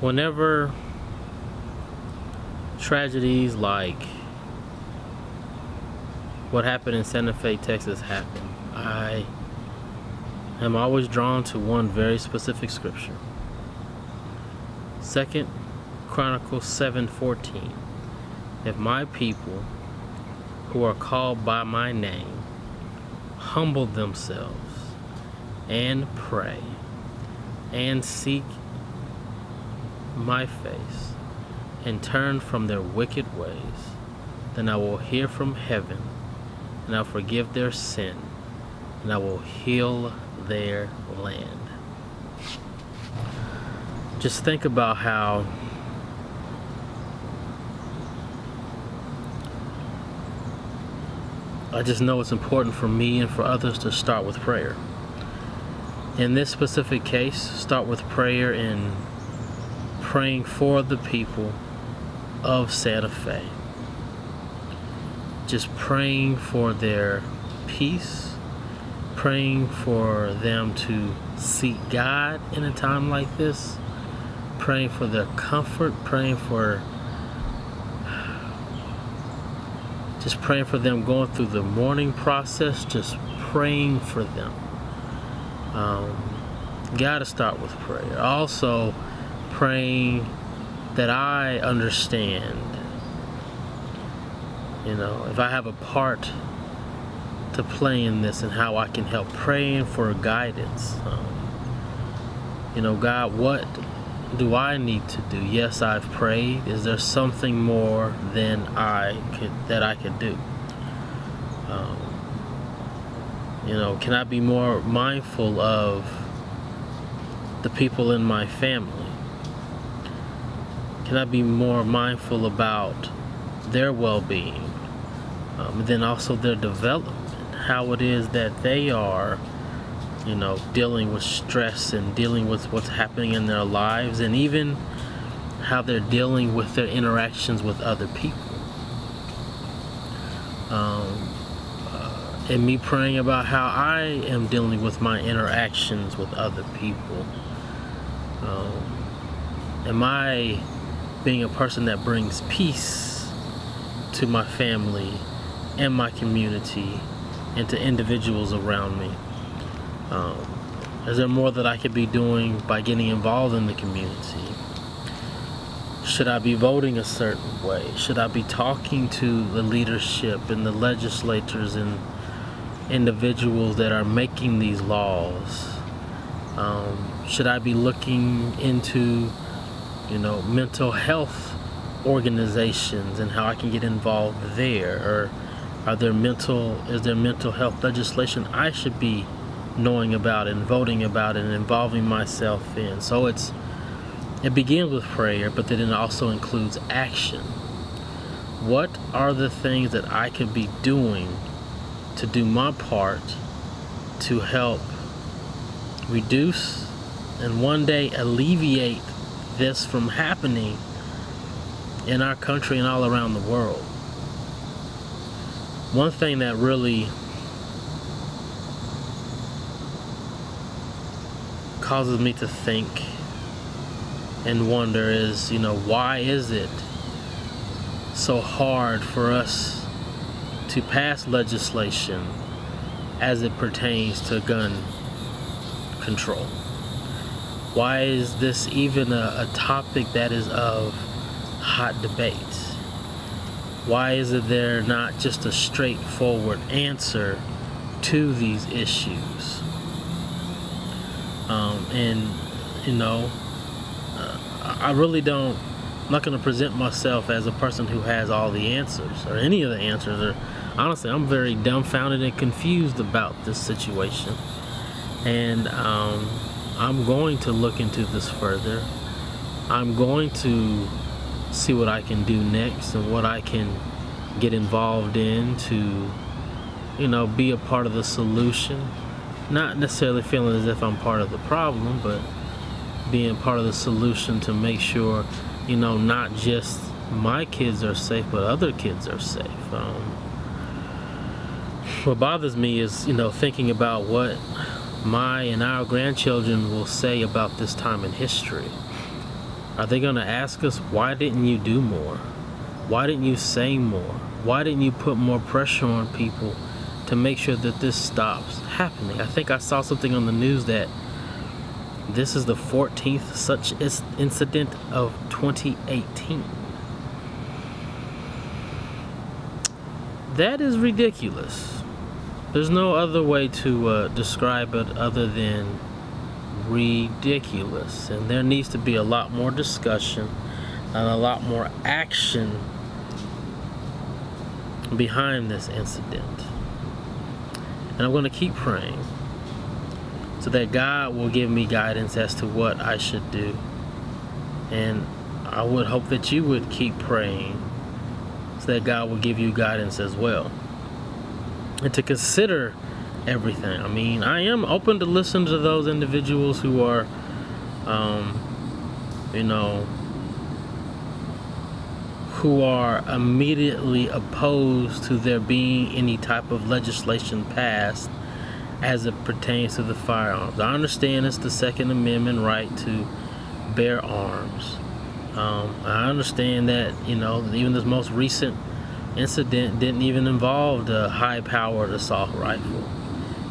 whenever tragedies like what happened in Santa Fe, Texas happen, I am always drawn to one very specific scripture. 2 Chronicles 7:14. If my people who are called by my name humble themselves and pray and seek my face and turn from their wicked ways, then I will hear from heaven and I'll forgive their sin and I will heal their land. Just think about how I just know it's important for me and for others to start with prayer. In this specific case, start with prayer and praying for the people of Santa Fe. Just praying for their peace, praying for them to seek God in a time like this, praying for their comfort, praying for them going through the mourning process, just praying for them. Gotta start with prayer. Also, praying that I understand, if I have a part to play in this and how I can help, praying for guidance. God, what do I need to do? Yes, I've prayed. Is there something more than that I could do? Can I be more mindful of the people in my family? Can I be more mindful about their well-being? And then also their development, how it is that they are dealing with stress and dealing with what's happening in their lives, and even how they're dealing with their interactions with other people. And me praying about how I am dealing with my interactions with other people. Am I being a person that brings peace to my family and my community and to individuals around me? Is there more that I could be doing by getting involved in the community? Should I be voting a certain way? Should I be talking to the leadership and the legislators and individuals that are making these laws? Should I be looking into, mental health organizations and how I can get involved there? Or is there mental health legislation I should be knowing about and voting about and involving myself in? So it begins with prayer, but then it also includes action. What are the things that I could be doing to do my part to help reduce and one day alleviate this from happening in our country and all around the world? One thing that really causes me to think and wonder is, why is it so hard for us to pass legislation as it pertains to gun control? Why is this even a topic that is of hot debate? Why is it there not just a straightforward answer to these issues? I really I'm not going to present myself as a person who has all the answers or any of the answers. Or honestly, I'm very dumbfounded and confused about this situation. And I'm going to look into this further. I'm going to see what I can do next and what I can get involved in to, be a part of the solution. Not necessarily feeling as if I'm part of the problem, but being part of the solution to make sure, not just my kids are safe, but other kids are safe. What bothers me is, thinking about what my and our grandchildren will say about this time in history. Are they going to ask us, why didn't you do more? Why didn't you say more? Why didn't you put more pressure on people to make sure that this stops happening? I think I saw something on the news that this is the 14th such incident of 2018. That is ridiculous. There's no other way to describe it other than ridiculous. And there needs to be a lot more discussion and a lot more action behind this incident. And I'm going to keep praying so that God will give me guidance as to what I should do. And I would hope that you would keep praying so that God will give you guidance as well. And to consider everything. I mean, I am open to listen to those individuals who are, who are immediately opposed to there being any type of legislation passed as it pertains to the firearms. I understand it's the Second Amendment right to bear arms. I understand that, even this most recent incident didn't even involve the high-powered assault rifle.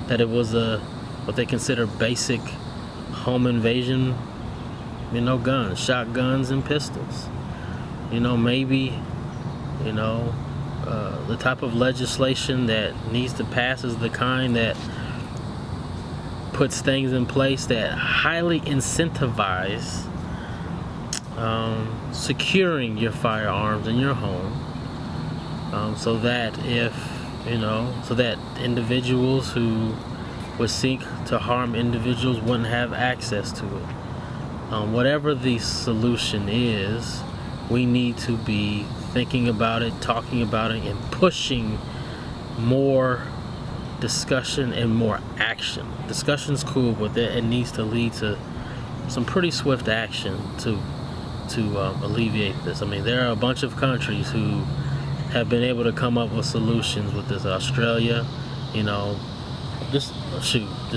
That it was what they consider basic home invasion, guns, shotguns and pistols. Maybe, the type of legislation that needs to pass is the kind that puts things in place that highly incentivize securing your firearms in your home, so that so that individuals who would seek to harm individuals wouldn't have access to it. Whatever the solution is, we need to be thinking about it, talking about it, and pushing more discussion and more action. Discussion's cool, but it needs to lead to some pretty swift action to alleviate this. I mean, there are a bunch of countries who have been able to come up with solutions with this. Australia, just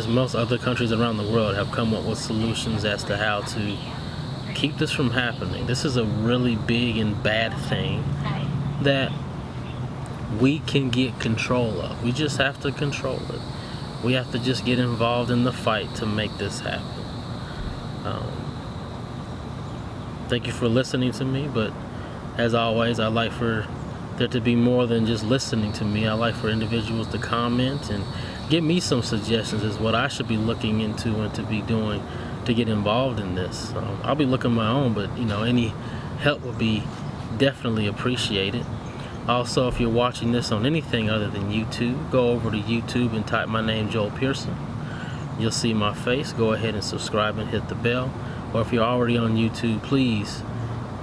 most other countries around the world have come up with solutions as to how to keep this from happening. This is a really big and bad thing that we can get control of. We just have to control it. We have to just get involved in the fight to make this happen. Thank you for listening to me, but as always, I like for there to be more than just listening to me. I like for individuals to comment and give me some suggestions as what I should be looking into and to be doing to get involved in this. I'll be looking my own, but any help would be definitely appreciated. Also, if you're watching this on anything other than YouTube, go over to YouTube and type my name, Joel Pearson. You'll see my face. Go ahead and subscribe and hit the bell. Or if you're already on YouTube, please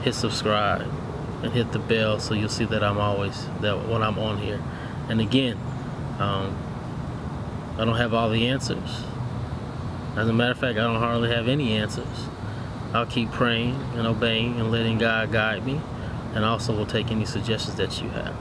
hit subscribe and hit the bell so you'll see that when I'm on here. And again, I don't have all the answers. As a matter of fact, I don't hardly have any answers. I'll keep praying and obeying and letting God guide me, and also will take any suggestions that you have.